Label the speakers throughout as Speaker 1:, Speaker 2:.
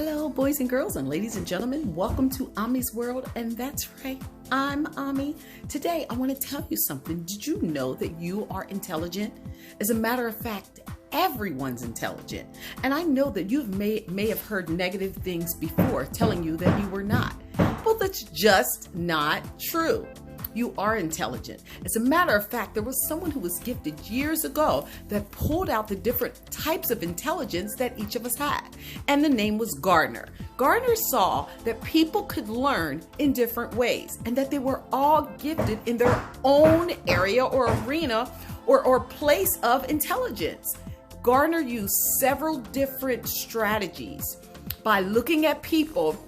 Speaker 1: Hello, boys and girls, and ladies and gentlemen. Welcome to Ommy'z World, and that's right, I'm Ommy. Today, I want to tell you something. Did you know that you are intelligent? As a matter of fact, everyone's intelligent. And I know that you may have heard negative things before telling you that you were not. Well, that's just not true. You are intelligent. As a matter of fact, there was someone who was gifted years ago that pulled out the different types of intelligence that each of us had. And the name was Gardner. Gardner saw that people could learn in different ways and that they were all gifted in their own area or arena or place of intelligence. Gardner used several different strategies by looking at people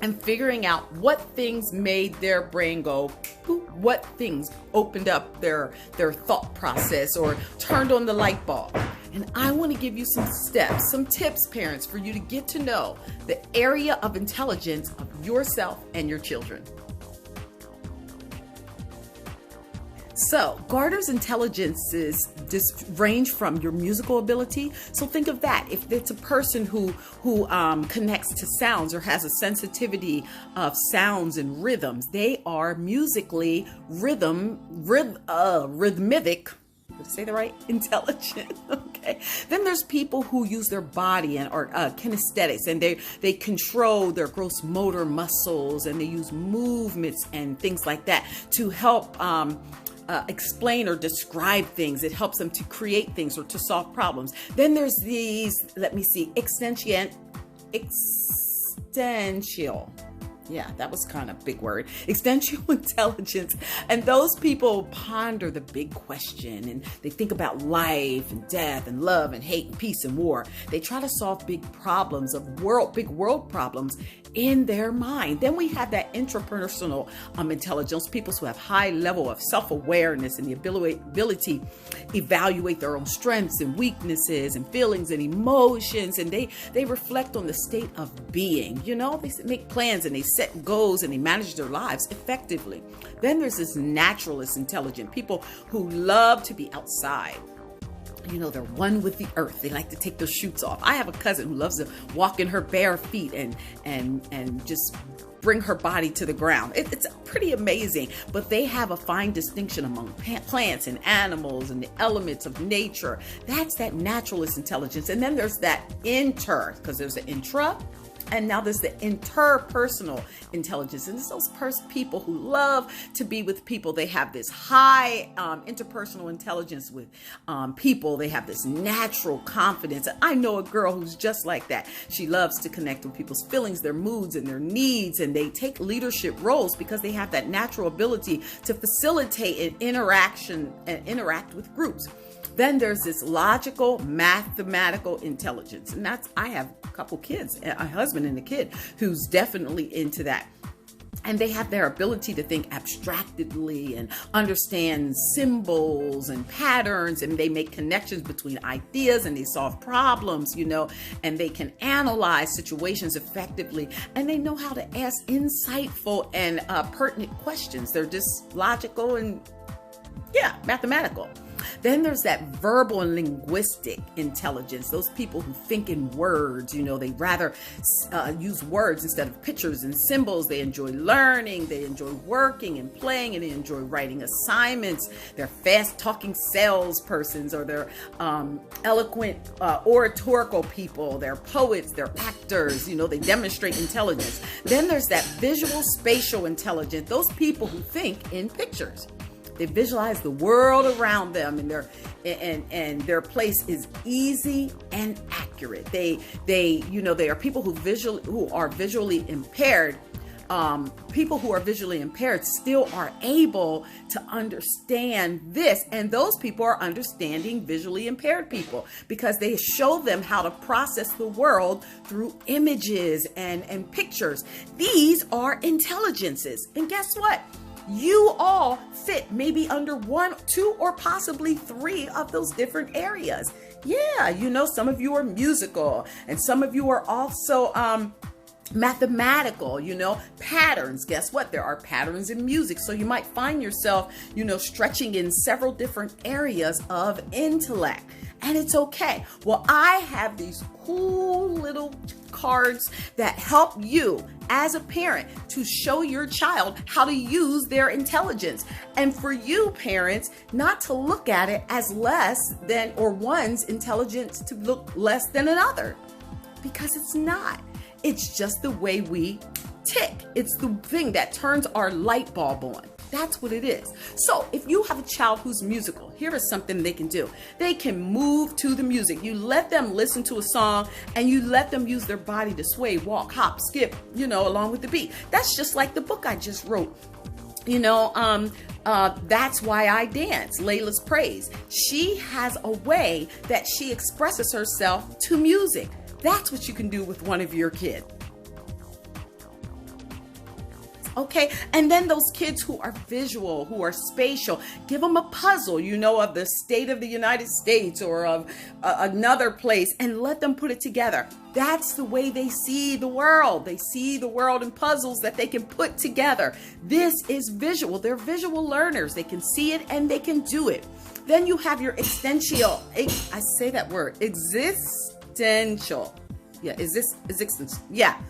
Speaker 1: and figuring out what things made their brain go, what things opened up their thought process or turned on the light bulb. And I want to give you some steps, some tips, parents, for you to get to know the area of intelligence of yourself and your children. So, Gardner's intelligences range from your musical ability. So think of that. If it's a person who connects to sounds or has a sensitivity of sounds and rhythms, they are musically rhythmic. Did I say the right? Intelligent. Okay. Then there's people who use their body and are kinesthetics, and they control their gross motor muscles, and they use movements and things like that to help explain or describe things. It helps them to create things or to solve problems. Then there's these, existential. Yeah, that was kind of a big word. Existential intelligence. And those people ponder the big question, and they think about life and death and love and hate and peace and war. They try to solve big problems big world problems in their mind. Then we have that intrapersonal intelligence, people who have high level of self-awareness and the ability to evaluate their own strengths and weaknesses and feelings and emotions. And they reflect on the state of being. You know, they make plans and they set goals and they manage their lives effectively. Then there's this naturalist intelligent people who love to be outside. You know, they're one with the earth. They like to take their shoes off. I have a cousin who loves to walk in her bare feet and just bring her body to the ground. It's pretty amazing, but they have a fine distinction among plants and animals and the elements of nature. That's that naturalist intelligence. And then there's that because there's an intra, and now there's the interpersonal intelligence. And it's those people who love to be with people. They have this high interpersonal intelligence with people. They have this natural confidence. I know a girl who's just like that. She loves to connect with people's feelings, their moods, and their needs. And they take leadership roles because they have that natural ability to facilitate an interaction and interact with groups. Then there's this logical, mathematical intelligence. And I have a couple kids, a husband and a kid who's definitely into that. And they have their ability to think abstractedly and understand symbols and patterns, and they make connections between ideas and they solve problems, and they can analyze situations effectively, and they know how to ask insightful and pertinent questions. They're just logical and mathematical. Then there's that verbal and linguistic intelligence. Those people who think in words, they rather use words instead of pictures and symbols. They enjoy learning, they enjoy working and playing, and they enjoy writing assignments. They're fast talking salespersons, or they're eloquent oratorical people. They're poets, they're actors, they demonstrate intelligence. Then there's that visual spatial intelligence. Those people who think in pictures. They visualize the world around them, and their place is easy and accurate. They are people who are visually impaired. People who are visually impaired still are able to understand this, and those people are understanding visually impaired people because they show them how to process the world through images and pictures. These are intelligences, and guess what? You all fit maybe under one, two, or possibly three of those different areas. Yeah, some of you are musical, and some of you are also mathematical, patterns. Guess what? There are patterns in music. So you might find yourself, stretching in several different areas of intellect. and it's okay. Well, I have these cool little cards that help you as a parent to show your child how to use their intelligence. And for you parents, not to look at it as less than, or one's intelligence to look less than another, because it's not. It's just the way we tick. It's the thing that turns our light bulb on. That's what it is. So if you have a child who's musical, here is something they can do. They can move to the music. You let them listen to a song and you let them use their body to sway, walk, hop, skip, along with the beat. That's just like the book I just wrote. That's Why I Dance, Layla's Praise. She has a way that she expresses herself to music. That's what you can do with one of your kids. Okay, and then those kids who are visual, who are spatial, give them a puzzle, of the state of the United States or of another place, and let them put it together. That's the way they see the world. They see the world in puzzles that they can put together. This is visual. They're visual learners. They can see it and they can do it. Then you have your existential. I say that word, existential. Yeah, existential. Yeah.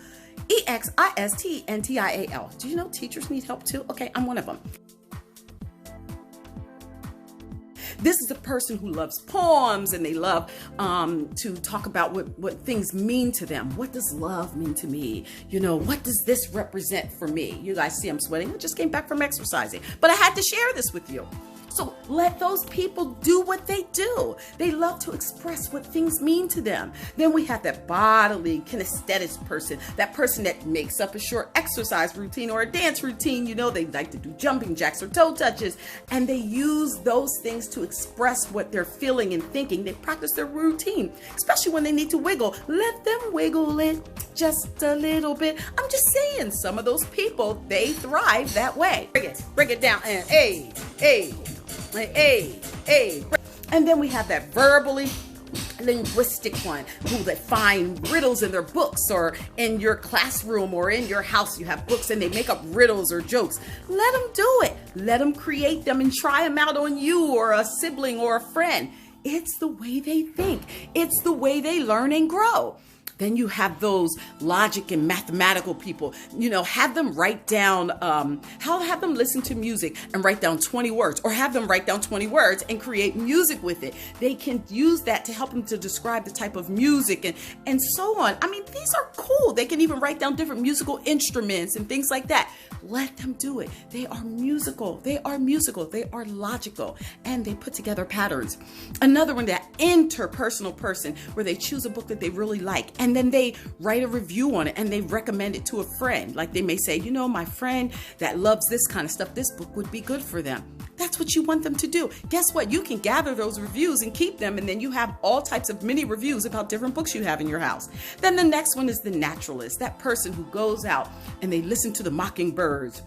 Speaker 1: EXISTENTIAL. Do you know teachers need help too? Okay, I'm one of them. This is a person who loves poems and they love to talk about what things mean to them. What does love mean to me? What does this represent for me? You guys see I'm sweating. I just came back from exercising, but I had to share this with you. So let those people do what they do. They love to express what things mean to them. Then we have that bodily kinesthetic person, that person that makes up a short exercise routine or a dance routine. They like to do jumping jacks or toe touches, and they use those things to express what they're feeling and thinking. They practice their routine, especially when they need to wiggle. Let them wiggle it just a little bit. I'm just saying, some of those people, they thrive that way. Break it down, and hey. And then we have that verbally linguistic one who they find riddles in their books, or in your classroom or in your house you have books and they make up riddles or jokes. Let them do it. Let them create them and try them out on you or a sibling or a friend. It's the way they think. It's the way they learn and grow. Then you have those logic and mathematical people, have them write down, have them listen to music and write down 20 words, or have them write down 20 words and create music with it. They can use that to help them to describe the type of music and so on. I mean, these are cool. They can even write down different musical instruments and things like that. Let them do it. They are musical. They are logical, and they put together patterns. Another one, that interpersonal person, where they choose a book that they really like, and then they write a review on it and they recommend it to a friend. Like they may say, my friend that loves this kind of stuff, this book would be good for them. That's what you want them to do. Guess what? You can gather those reviews and keep them, and then you have all types of mini reviews about different books you have in your house. Then the next one is the naturalist, that person who goes out and they listen to the mockingbirds,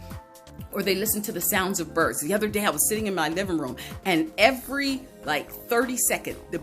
Speaker 1: or they listen to the sounds of birds. The other day I was sitting in my living room, and every 30 seconds, the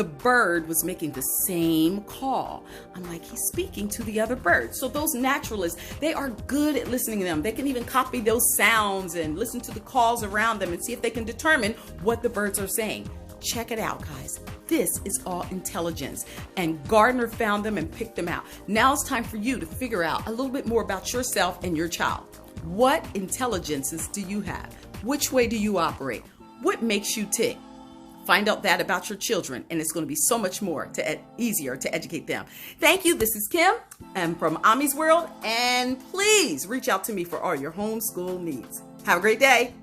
Speaker 1: bird was making the same call. I'm like, he's speaking to the other bird. So those naturalists, they are good at listening to them. They can even copy those sounds and listen to the calls around them and see if they can determine what the birds are saying. Check it out, guys. This is all intelligence, and Gardner found them and picked them out. Now it's time for you to figure out a little bit more about yourself and your child. What intelligences do you have? Which way do you operate? What makes you tick? Find out that about your children, and it's going to be so much more easier to educate them. Thank you. This is Kim. I'm from Ommy'zWorld, and please reach out to me for all your homeschool needs. Have a great day.